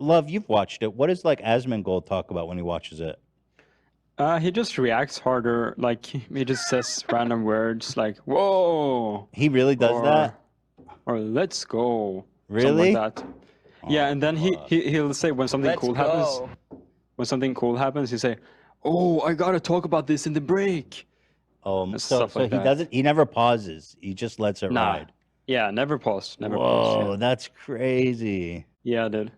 Love, you've watched it. What does like Asmongold talk about when he watches it? He just reacts harder. Like he just says random words like "whoa." He really does that? Or "let's go." Really? Something like that. Yeah, and then he'll say when something cool happens. When something cool happens, he say, "Oh, I gotta talk about this in the break." So he doesn't. He never pauses. He just lets it ride. Yeah, never pause. Never Whoa, pause. Yeah. That's crazy. Yeah, dude.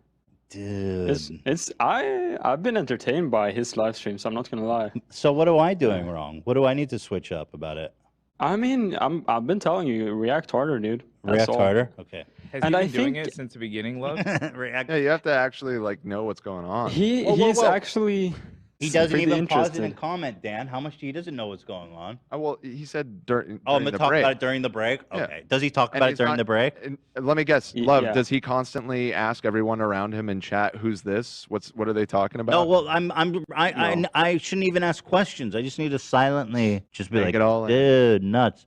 I've been entertained by his live streams. I'm not gonna lie. So what am I doing wrong? What do I need to switch up about it? I mean, I've been telling you, react harder, dude. That's all. Harder. Okay. Has he been doing it since the beginning, Love? React. Yeah, you have to actually like know what's going on. He's actually. He doesn't even pause it and comment, Dan. How much he doesn't know what's going on? Well, he said during I'm the gonna talk break. about it during the break. Yeah. Okay. Does he talk about it during the break? Let me guess. Love, Yeah. does he constantly ask everyone around him in chat, "Who's this? What are they talking about?" No. Well, I shouldn't even ask questions. I just need to silently just be Take like, it all in. dude, nuts.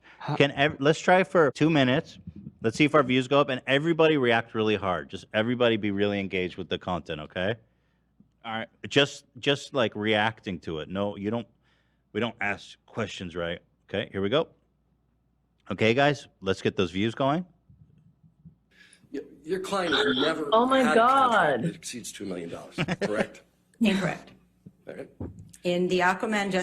Let's try for 2 minutes. Let's see if our views go up, and everybody react really hard. Just everybody be really engaged with the content, okay? All right. Just like reacting to it. No, we don't ask questions, right? Okay, here we go. Okay, guys, let's get those views going. Your client has never Oh my had a God. contract that exceeds $2 million, correct? Incorrect. All right. In the Aquaman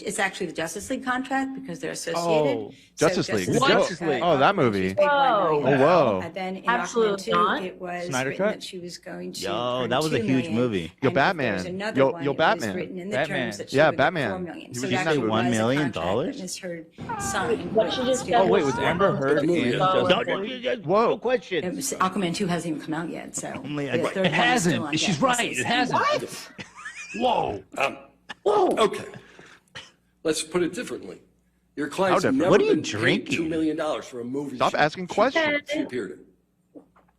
it's actually the Justice League contract because they're associated. Oh, Justice League. Justice League. Oh, that movie. She's paid $1 million. Oh, whoa. And then in Absolutely Aquaman 2, not. it was Snyder written Cut? that she was going to Yo, earn that was a $2 huge million. movie. Yo, And if Batman. there was another Yo, one, yo, it Batman. was written in the Batman. terms that she Yeah, would get Batman. $4 million. He So was it in that actually movie. was $1 a million? contract that Ms. Heard signed. What she just Oh wait, was Amber Heard movie. in No, Justice League? No question. It was, Aquaman 2 hasn't even come out yet, so Only the a- third one is still on She's deck. right. It hasn't. Whoa. Okay. Let's put it differently. Your client's How different? never What are you been paid drinking? $2 million for a movie. Stop asking questions. She appeared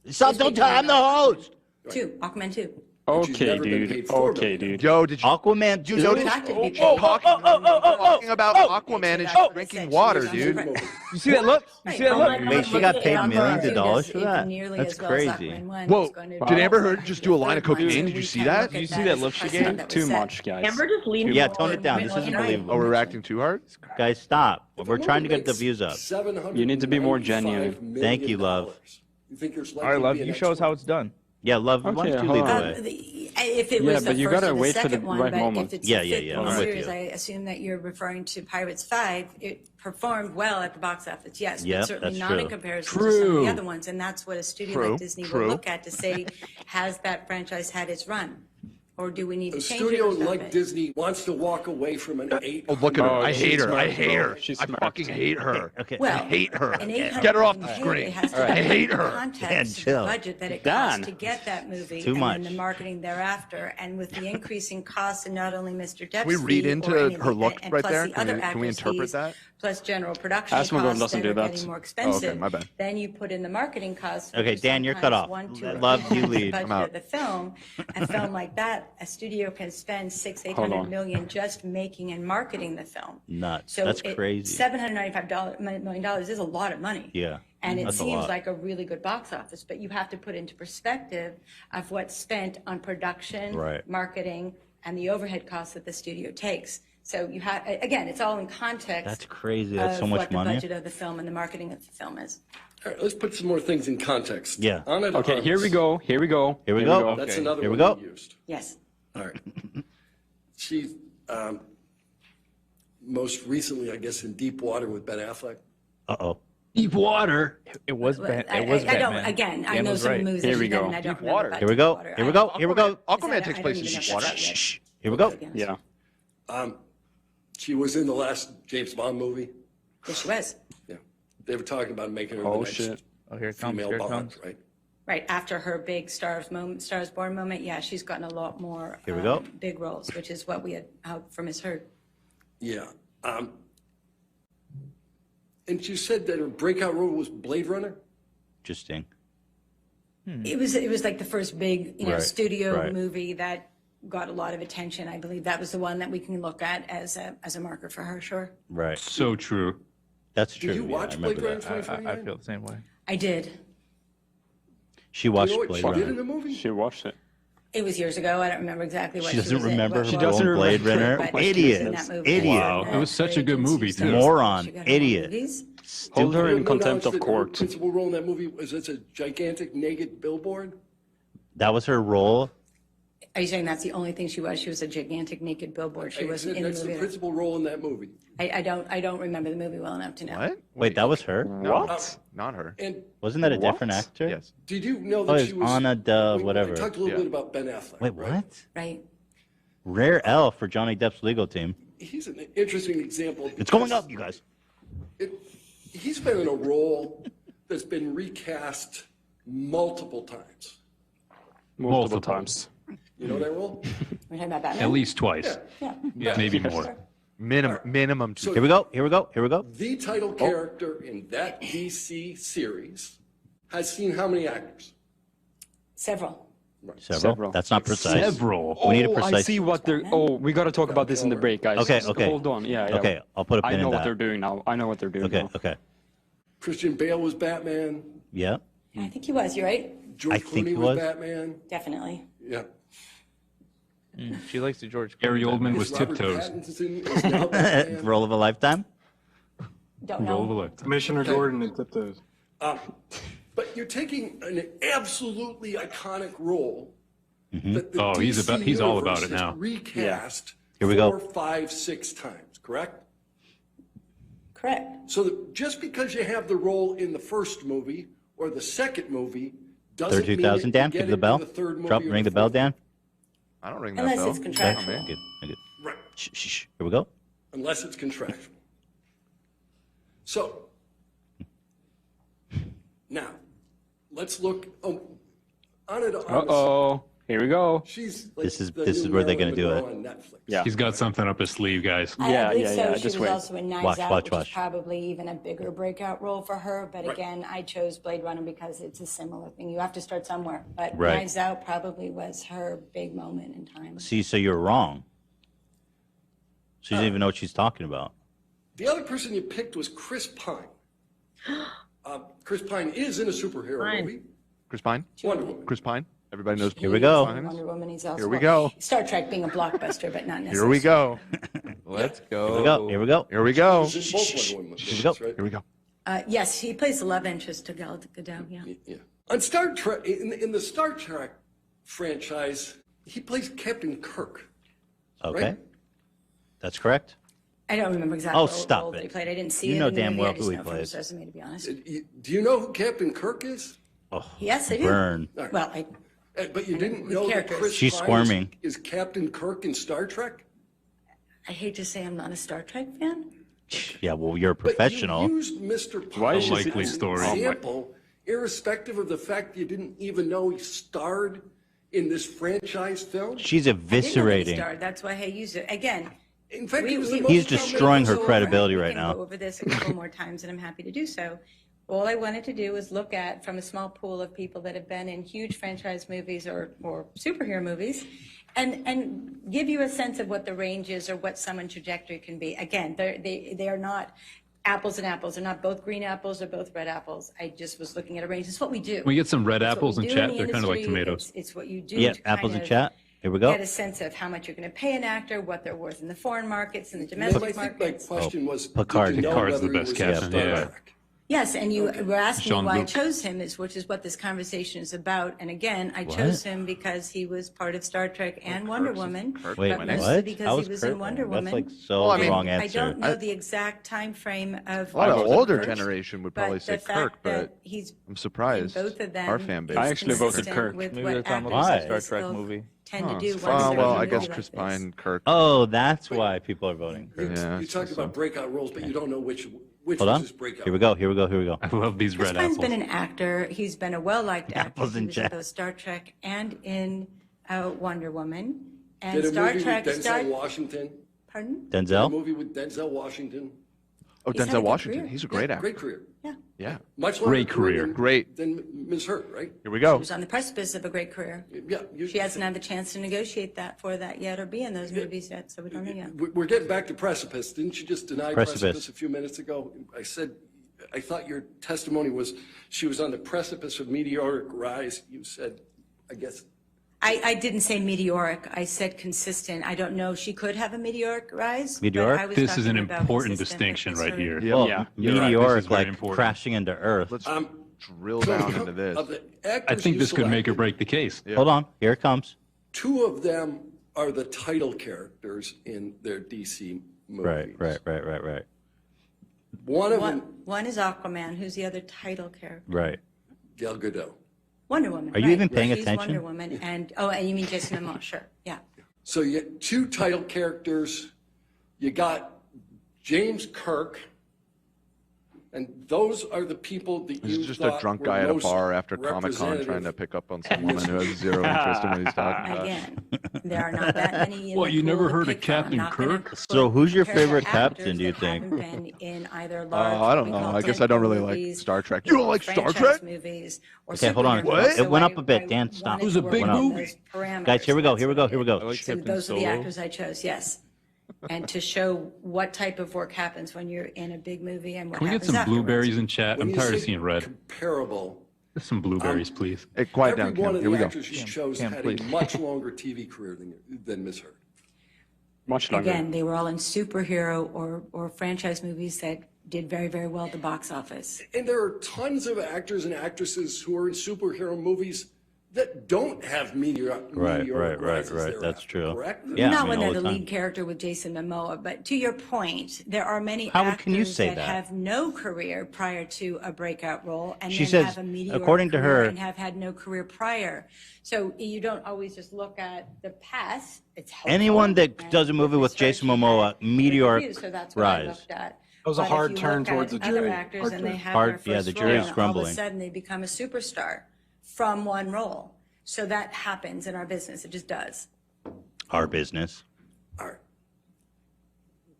in. Stop! Don't tell. I'm the host. 2, Aquaman 2. Okay, never been dude. paid $4 Okay, million. dude. Yo, did you Aquaman, dude. Yo, Notice. Contracted to be paid. talking about Aquaman is So drinking she water, was on dude? the- You see that look? You see that Oh look? my God, Wait, she look got at paid Aquaman millions of 2 dollars does for even that? nearly That's as well as crazy. Aquaman 1. Whoa, It's going to did do Amber also Heard just do a line of third one, cocaine? so Did you we see can that? look Did at you see that that as a look she precedent gave? that was Too set. much, guys. Amber just leaned Yeah, forward. tone it down. This is unbelievable. Oh, we're reacting too hard? Guys, stop. If We're a trying to movie get the makes views up. You need to be more genuine. $795 Thank you, million, love. You think there's All right, Love. You show us how it's done. Yeah, love. Why Okay, don't you hold lead the on. way? If it Yeah, was but the you first gotta or the wait for the second one, right but moment. if it's Yeah, the yeah, fifth yeah, one I'm with series, you. I assume that you're referring to Pirates 5. It performed well at the box office, yes, Yep, but certainly that's not true. in comparison to some of True. the other ones. And that's what a studio True, like Disney true. will look at to say, has that franchise had its run? Or do we need to A change it? studio or stop like it? Disney wants to walk away from an 8. Oh, look at her. Oh, I she's hate her. I smart, hate bro. her. She's I smart. fucking hate her. Okay. Well, I hate her. an $800 Get her off the million screen. movie has to I have hate the her. context Dan, of the chill. budget that it Dan. costs to get that movie Too and much. then the marketing thereafter. And with the increasing costs and not only Mr. Depp's Can we read fee into or any of her the- look and right plus there? the Can other we actors' interpret fees, that? plus general production Asmongold costs doesn't that do are that. getting more expensive. my bad. Then you put in the marketing costs. which Okay, are Dan, you're cut sometimes off. 1, 2, or Love, 3 you times the lead. budget I'm out. of the film. A film like that, a studio can spend $600-800 on. million just making and marketing the film. Nuts. So That's crazy. $795 million is a lot of money. Yeah. And it That's a seems lot. like a really good box office, but you have to put into perspective of what's spent on production, Right. marketing, and the overhead costs that the studio takes. So you have, again, it's all in context. That's crazy. That's so of much what the money. budget of the film and the marketing of the film is. All right, let's put some more things in context. Yeah. Anna de Okay, here we Armas, go. Here we go. Here we go. That's Okay. another Here we one go. you used. Yes. All right. She, most recently, I guess, in Deep Water with Ben Affleck. Uh-oh. Deep water. It was But bad. I It was don't, Batman. again, I Dan know was some right. movies Here that we she's done, go. and I don't Deep know Water. about Here we Deep go. Water. Here we go. Here we go. Aquaman I takes don't place even in know deep if water. that's right yet. Here we go. Yeah. She was in the last James Bond movie. Yes, she was. Yeah. They were talking about making her Oh, the next shit. Oh, here it comes. female Here it Bond, comes. right? Right, after her big Stars Born moment, yeah, she's gotten a lot more Here we go. big roles, which is what we had out from Miss Heard. Yeah. And you said that her breakout role was Blade Runner? Interesting. It was like the first big, Right, studio right. movie that got a lot of attention. I believe that was the one that we can look at as a marker for her, sure. Right. So true. That's true. Did you yeah, watch I Blade remember Runner that. 2049? I feel the same way. I did. She You watched know what Blade she did in Runner. the movie? She watched it. It was years ago. I don't remember exactly what She doesn't was in, remember what her She role, doesn't role in Blade remember Runner. what she was Idiot. in that movie. Idiot. Wow, it was such a good movie, too. Moron. She got her own Idiot. movies. Hold her in No contempt knowledge of that her court. principal role in that movie was as a gigantic naked billboard. That was her role. Are you saying that's the only thing she was? She was a gigantic naked billboard. She wasn't in the That's the movie. principal role in that movie. I don't remember the movie well enough to know. What? Wait, that was her? What? Not her. And Wasn't that a What? different actor? Yes. did you know Oh, that it she was was Anna de whatever. We talked a little Yeah. bit about Ben Affleck. Wait, right? what? Right. Rare L for Johnny Depp's legal team. He's an interesting example. It's going up, you guys. He's been in a role that's been recast multiple times. Multiple times. You know that role? We're talking about Batman? At least twice. Yeah. Maybe more. Minimum two. Here we go. Here we go. Here we go. The title character in that DC series has seen how many actors? Several. Several. That's not precise. Several. We need a I precise. see what they're. Oh, we got to talk about this in the break, guys. Okay, Just okay. Hold on. Yeah, yeah. Okay, I'll put a I pin know in what that. they're doing now. I know what they're doing Okay, now. okay. Christian Bale was Batman. Yeah. I think he was. You're right. George I think Clooney he was was. Batman. Definitely. Yeah. She likes the George. Gary Clooney Oldman Batman. was Robert tiptoes. Pattinson is now Batman. Role of a lifetime. Don't Roll of a know. lifetime. Commissioner Gordon and tiptoes. But you're taking an absolutely iconic role that the Oh, he's DC he's all about universe it now. has recast Here we go. 4, 5, 6 times, correct? Correct. So that just because you have the role in the first movie or the second movie doesn't Third mean 2000. that you Dan, get give the into bell. the third movie Drop, or ring the bell, fourth. Dan. I don't ring that Unless bell. it's Okay. contractual. Good. Good. Right, Shh, shh, shh. Here we go. unless it's contractual. So now let's look. Anna de Armas, Uh-oh. Here we go. she's like This is the this is new where they're Marilyn gonna do Monroe it. on Netflix. Yeah. He's got something up his sleeve, guys. Yeah, I believe yeah, so. yeah, She just was wait. also in Knives Watch, Out, watch, which watch. is probably even a bigger breakout role for her. But Right. again, I chose Blade Runner because it's a similar thing. You have to start somewhere. But Right. Knives Out probably was her big moment in time. See, so you're wrong. She doesn't even know what she's talking about. The other person you picked was Chris Pine. Chris Pine is in a superhero movie, Chris Pine. Wonder Woman. Chris Pine. Everybody knows. Here we go. Wonder Woman. He's also Here we go. Star Trek being a blockbuster, but not necessarily. Here we go. Let's Here we go. Here we go. Here we go. He's in both Wonder Woman Here we movies, go. right? Here we go. Yes, he plays the love interest to Gal Gadot. Yeah. Yeah. On Star Trek, in the Star Trek franchise, he plays Captain Kirk. Okay. Right? That's correct. I don't remember exactly Oh, what stop role that he it. played. I didn't see You it know in the damn movie. well I just who he know from plays. his resume, to be honest. Do you know who Captain Kirk is? Oh, Yes, I do. burn. Well, I But you didn't With know that characters. Chris She's Pine squirming. is Captain Kirk in Star Trek? hate to say I'm not a Star Trek fan. Yeah, well, you're a But professional. you used Mr. Pine Why is she- as Likely an story. example, irrespective of the fact you didn't even know he starred in this franchise film. She's I didn't know that he eviscerating. starred. That's why I use it. Again, In fact, he was the most He's prominent destroying her episode- credibility we right can now. go over this a couple more times, and I'm happy to do so. All I wanted to do was look at, from a small pool of people that have been in huge franchise movies or superhero movies, and give you a sense of what the range is or what someone's trajectory can be. Again, they are not apples and apples. They're not both green apples or both red apples. I just was looking at a range. It's what we do. We get some red It's what apples we in do chat. the They're kind of like industry. tomatoes. It's what you do. Yeah, to apples kind in of chat. Here we go. Get a sense of how much you're going to pay an actor, what they're worth in the foreign markets and the Well, I domestic think my markets. question was, Picard. did you know Picard's the whether he best was in captain, Star yeah. Trek? Yes, and you were asking me why I Jean-Luc. chose him, which is what this conversation is about. And again, I chose him because he was part of Star Trek and Wonder Woman. Wait, but mostly what? because How he was was Kurt in Wonder That's Woman. like so Well, I mean, wrong I answer. don't know the exact time frame of. A lot of Kurt, older generation would probably but say the fact Kirk, but that he's I'm surprised. in both of them Our fan base. is I actually voted consistent Kirk. with Maybe what they're talking actors about of Star this Trek ilk movie. tend to do once Oh, they're well, in a I guess movie Chris like this. Pine, Kirk. Oh, that's why people are voting. You, Kirk. Yeah, you talked about breakout roles, but you don't know which Hold was on. his breakout. Here we go. Here we go. Here we go. I love these Chris red Pine's apples. been an actor. He's been a well-liked actor. Apples He in was in chat. both Star Trek and in Wonder Woman. And Did a Star movie Trek. with Denzel Washington. Pardon? A Denzel. movie with Denzel Washington. Oh, He's had a Denzel good Washington. career. He's a great actor. Great career. Yeah. Yeah. Much longer Great career. than- Great. Than Ms. Hurt, right? Here we She go. was on the precipice of a great career. Yeah. She hasn't had the chance to negotiate that yet or be in those movies yet, so we don't know yet. We're getting back to precipice. Didn't you just deny precipice a few minutes ago? I thought your testimony was she was on the precipice of meteoric rise. You said, I guess. I didn't say meteoric. I said consistent. I don't know. She could have a meteoric rise. Meteoric? But I was This is an talking about important consistent distinction with right her. here. Yeah. Well, Yeah. You're right. meteoric, This is very like important. crashing into Earth. Let's drill down into this. Of the I actors think you this could make or selected, break the case. Yeah. Hold on, here it comes. 2 of them are the title characters in their DC movies. Right. One of them, One is Aquaman. Who's the other title character? Right. Gal Gadot. Wonder Woman. Are you right. even paying She's attention? Wonder Woman. And you mean Jason Momoa? Sure. Yeah. So you get 2 title characters. You got James Kirk, and those are the people that He's you just a thought drunk were guy at a most bar after Comic-Con trying to representative. pick up on some woman who has zero interest in what he's talking about. Again, there are not that many. In What, the you pool never to heard of pick from. I'm Captain not gonna Kirk? So who's your compare favorite actors captain, do you that think? haven't been in either large, I don't what we know. call I guess I don't really like movies, Star Trek. You don't like Star franchise Trek? movies, or Okay, hold on. superhero What? movies. It went So up a bit. I Dan, stop. wanted It was to a work big on movie. those parameters. Guys, here we go. That's Here we what go. I Here we did. go. like So Captain those are the Solo. actors I chose, yes. And to show what type of work happens when you're in a big movie and what Can we get happens some afterwards. blueberries in chat? When I'm you tired of say seeing red. Comparable. Some blueberries, please. Hey, quiet Every down, one Cam. of Here the we go. actors you chose Cam, had please. a much longer TV career than Ms. Heard. Much longer. Again, they were all in superhero or franchise movies that did very, very well at the box office. And there are tons of actors and actresses who are in superhero movies that don't have meteoric Right. rises That's thereafter, true. correct? Yeah, Not I when mean, they're all the the lead time. character with Jason Momoa, but to your point, there are many How actors can you say that? have no career prior to a breakout role and She then says, have a meteoric according to career her- and have had no career prior. So you don't always just look at the past. It's helpful. Anyone that And does a movie with research Jason and Momoa, good meteoric reviews, so that's what I rise. looked at. That was a But if hard you turn look towards at the other jury. actors Hard and they turn. have Hard- their yeah, first the jury role, is and all of crumbling. a sudden they become a superstar from one role. So that happens in our business. It just does. Our business. All right.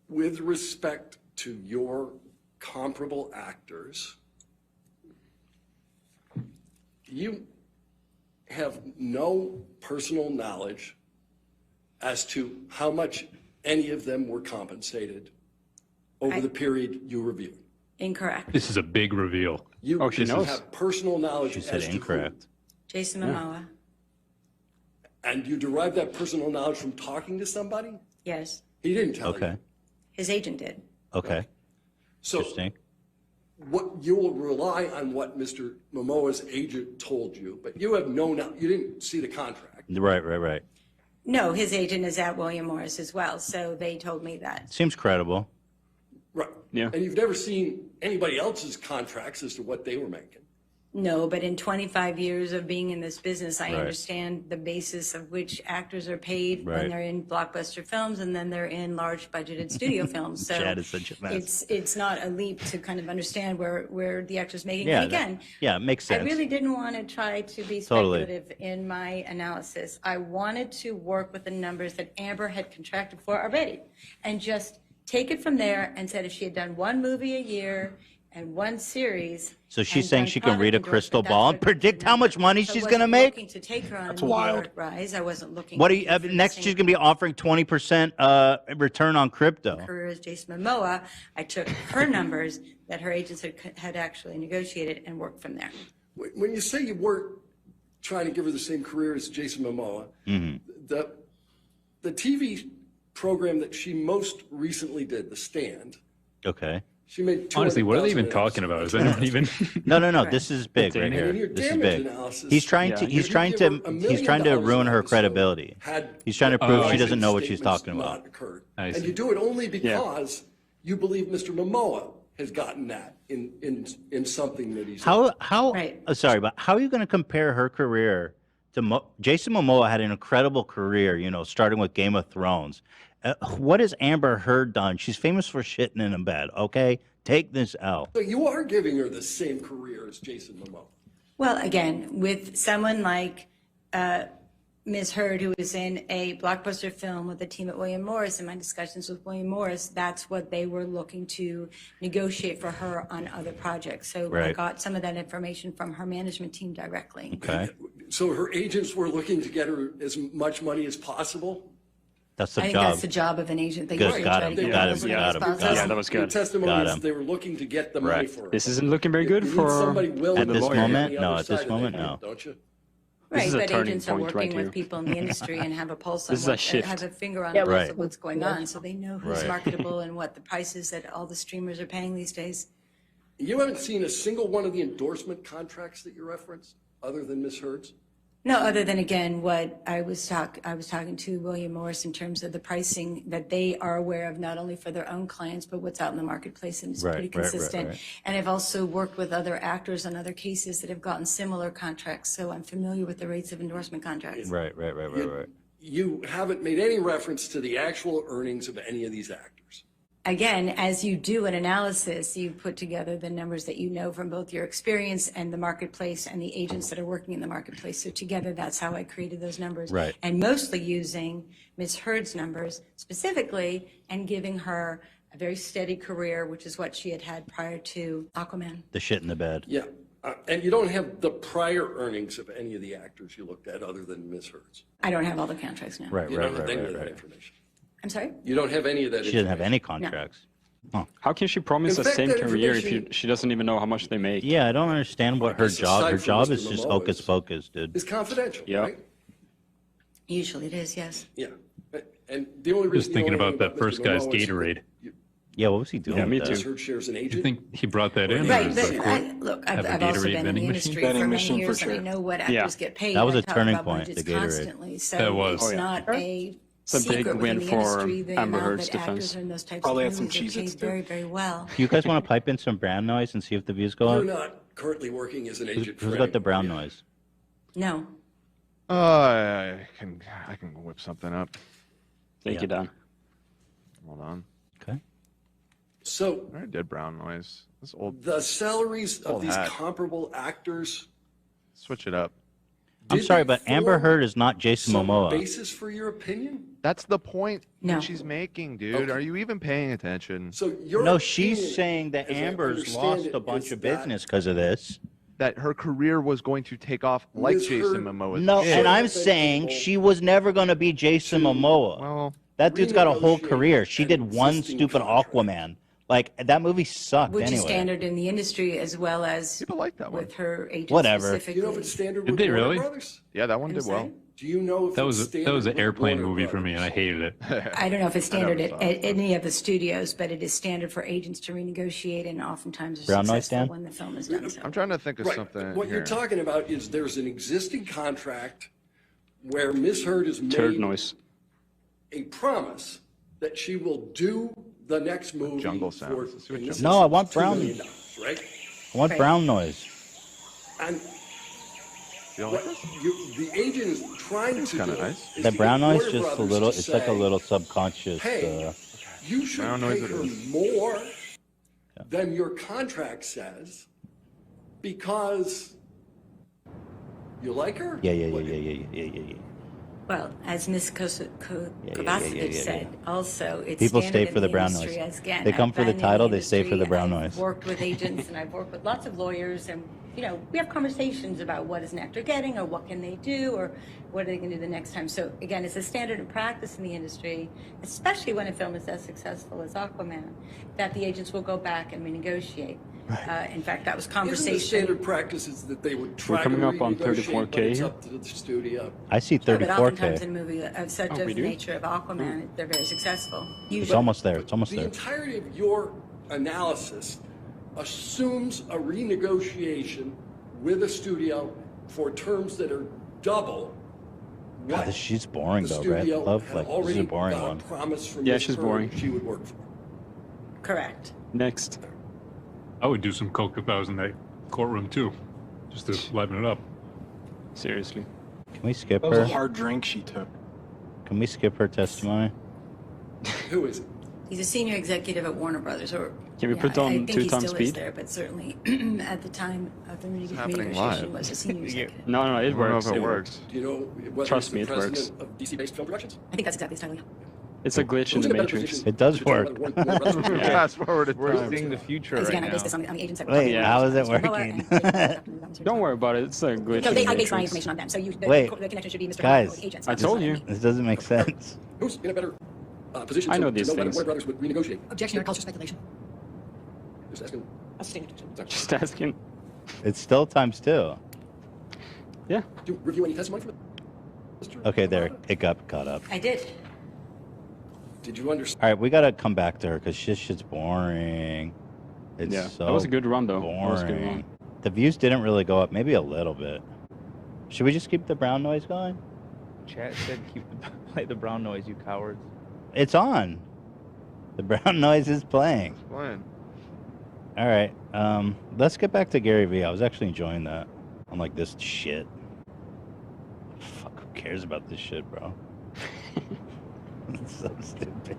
With respect to your comparable actors, you have no personal knowledge as to how much any of them were compensated over the period you reviewed. Incorrect. This is a big reveal. You Oh, she knows. have personal knowledge She said as to who. incorrect. Jason Momoa. And you derive that personal knowledge from talking to somebody? Yes. He didn't tell you. Okay. His agent did. Okay. So Interesting. what you will rely on what Mr. Momoa's agent told you, but you have no, you didn't see the contract. Right. No, his agent is at William Morris as well, so they told me that. Seems credible. Right. Yeah. And you've never seen anybody else's contracts as to what they were making. No, but in 25 years of being in this business, I Right. understand the basis of which actors are paid Right. when they're in blockbuster films and then they're in large budgeted studio films. So Chad is such a mess. it's not a leap to kind of understand where the actor's making. Yeah. And again, Yeah, it makes I sense. really didn't want to try to be Totally. speculative in my analysis. I wanted to work with the numbers that Amber had contracted for already and just take it from there and said if she had done one movie a year and one series. So she's and saying done she can read a product crystal endorsement, ball that's and what predict the how much number. money So I she's wasn't gonna make? looking to take her on That's a wild. meteoric rise. I wasn't looking. What do to you, do for the next same she's going to be offering 20% return on crypto. career as Jason Momoa. I took her numbers that her agents had actually negotiated and worked from there. When you say you weren't trying to give her the same career as Jason Momoa, the TV program that she most recently did, The Stand, Okay. she made Honestly, what are they even 200,000 talking about? Is anyone even? No. This is big right Entertaining. here. And your This is damage big. analysis- He's trying to. Yeah. He's If you trying give to. her $1 He's trying to million ruin her episode, credibility. had He's trying to prove she doesn't know what she's statements talking about. not occurred. I And see. you do it only because you believe Mr. Momoa has gotten that in something that he's How? Right. Sorry, but how are you going to compare her career to Jason Momoa? Had an incredible career, starting with Game of Thrones. What has Amber Heard done? She's famous for shitting in a bed. Okay, take this out. So you are giving her the same career as Jason Momoa. Well, again, with someone like Ms. Heard, who was in a blockbuster film with the team at William Morris, in my discussions with William Morris, that's what they were looking to negotiate for her on other projects. So I Right. got some of that information from her management team directly. Okay, So her agents were looking to get her as much money as possible. that's the I think job. that's the job of an agent. They Good, usually got try him, to get got as him, much got as him, possible. got him. Yeah, that was Your good. testimony Got is him. they were looking to get the money Right. for her. This isn't looking very You good need for somebody willing At to this look moment? the No, other at this side of moment, that, no. Don't you? Right, is a but turning agents are point working right with here. people in the industry and have a pulse on This is a what, shift. have a finger on Yeah, the pulse right. of what's going on, so they know who's Right. marketable and what the prices that all the streamers are paying these days. You haven't seen a single one of the endorsement contracts that you referenced, other than Ms. Heard's? No, other than, again, what I was talking to William Morris in terms of the pricing that they are aware of, not only for their own clients, but what's out in the marketplace, and it's Right, pretty right, right, consistent. right. And I've also worked with other actors on other cases that have gotten similar contracts, so I'm familiar with the rates of endorsement contracts. Right. You haven't made any reference to the actual earnings of any of these actors. Again, as you do an analysis, you put together the numbers that you know from both your experience and the marketplace and the agents that are working in the marketplace. So together, that's how I created those numbers. Right. And mostly using Ms. Heard's numbers specifically and giving her a very steady career, which is what she had had prior to Aquaman. The shit in the bed. Yeah, and you don't have the prior earnings of any of the actors you looked at other than Ms. Heard's. I don't have all the contracts now. Right. You don't have any of that information. I'm sorry? You don't have any of that She didn't have information. any contracts. How can she promise In the fact, same that career if information- she doesn't even know how much they make? Yeah, I don't understand what her guess job. aside Her from job Mr. is just Momoa, hocus it's- pocus, dude. It's confidential, Yeah. right? Usually it is, yes. Yeah. And the only reason Just thinking you know about that anything first Mr. guy's Momoa is that Gatorade. Yeah, what was he doing? Yeah, me with too. that? Ms. Heard shares an You agent. think he brought that in? Right, or is but that look, have a I've also Gatorade been in the vending industry machine? for Vending many machine for years, and I sure. know what Yeah. actors get paid. That was I a talk turning about point, budgets the Gatorade. constantly, so That was. it's Oh, yeah. not a It's a big secret win within the for industry, the Amber amount Heard's that defense. actors are in those types Probably of had some movies are Cheez-Its paid too. very, very well. Do you guys want to pipe in some brown noise and see if the views go You're up? not currently working as an agent Who's for got the anyone, brown yeah. noise? No. I can whip something up. Thank you, Don. Hold on. Okay. So I already did brown noise. This old. the salaries of Old these hat. comparable actors. Switch it up. I'm did sorry, they but Amber form Heard is not Jason some Momoa. basis for your opinion? That's the point No. that she's making, dude. Okay. Are you even paying attention? So your No, opinion, she's saying that as I Amber's understand lost it, a bunch is of that business because of this. That her career was going to take off like Ms. Jason Heard- Momoa. No, did. and I'm Sure. saying she was never going to be Jason Momoa. Well, That dude's got a whole renegotiate career. She an did one existing stupid contract. Aquaman. Like, that movie sucked Which anyway. is standard in the industry as well as people like that one. with her agent Whatever. Do specifically. you know if it's standard Did with they Warner really? Brothers? Yeah, that one I'm did well. sorry? Do you know if That it's was standard an with airplane Warner movie for me, and I Brothers? hated it. I don't know if it's standard never at saw it, but- any of the studios, but it is standard for agents to renegotiate, and oftentimes are Brown noise, successful Dan? when the film is done so. I'm trying to think of Right. something. What here. you're talking about is there's an existing contract where Ms. Heard has Turd made noise. a promise that she will do the next movie jungle for, sounds. Let's see what and this No, is I want $2 brown. million, right? I want Right. brown noise. And You don't what like this? the agent is trying to kinda do nice. is The to brown get noise Warner just a Brothers little, to it's like a say, little subconscious. Hey, you should Brown pay noise it her is. more than your contract says because you like her? Yeah. What- Well, as Ms. Kovacevic yeah. said, also, it's People standard stay in for the brown industry noise. as, again, They come I've for the been in title, they stay for the industry, brown I've noise. worked with agents, and I've worked with lots of lawyers, and, we have conversations about what is an actor getting, or what can they do, or what are they going to do the next time. So, again, it's a standard of practice in the industry, especially when a film is as successful as Aquaman, that the agents will go back and renegotiate. In fact, that was Isn't the conversation. standard practice is that they would try coming to up on renegotiate, 34K but it's here. up to the studio. I see But oftentimes 34K. in a movie of such Oh, as we the do? nature of Aquaman, they're very successful. It's Usually. almost there. It's almost The there. entirety of your analysis assumes a renegotiation with a studio for terms that are double what God, she's boring the though, right? studio Love, had like, this is already a boring got one. promise from Yeah, Ms. she's Heard boring. she would work for. Correct. Next. I would do some coke if I was in that courtroom too, just to liven it up. Seriously. Can we skip That was a her? hard drink she took. Can we skip her testimony? Who is it? He's a senior executive at Warner Brothers, or Can we put I on think 2 he times still is speed? there, but certainly at the time of the happening renegotiation live. was a senior executive. No, it I don't know works. if it It works. Do you know whether Trust he's me, the it works. president of DC-based film productions? I think that's exactly his title. Yeah. It's a glitch in Who's the in a better Matrix. position It does to determine work. whether Warner Brothers- Yeah. Fast forward. We're seeing the future Because right again, I now. based this on the agents that Wait, Yeah. how is it Well, working? Don't worry about it. It's a glitch So in I the based my Matrix. information on them. So Wait, the connection should be Mr. guys, Howard, the agents. I not told me. you. This doesn't make sense. Who's in a better position I know to these know whether things. Warner Brothers would renegotiate? Objection or culture speculation. Just asking. That's a statement. Just asking. It's still times 2. Yeah. Do you review any testimony from Mr. Okay, there. Lombardo? It got caught up. I did. Did you understand? All right, we got to come back to her because shit's boring. It's Yeah. so That was a good run, though. That was a good boring. run. The views didn't really go up. Maybe a little bit. Should we just keep the brown noise going? Chat said play the brown noise, you cowards. It's on. The brown noise is playing. Fine. All right. Let's get back to Gary Vee. I was actually enjoying that. I'm like, this shit. Fuck, who cares about this shit, bro? It's so stupid.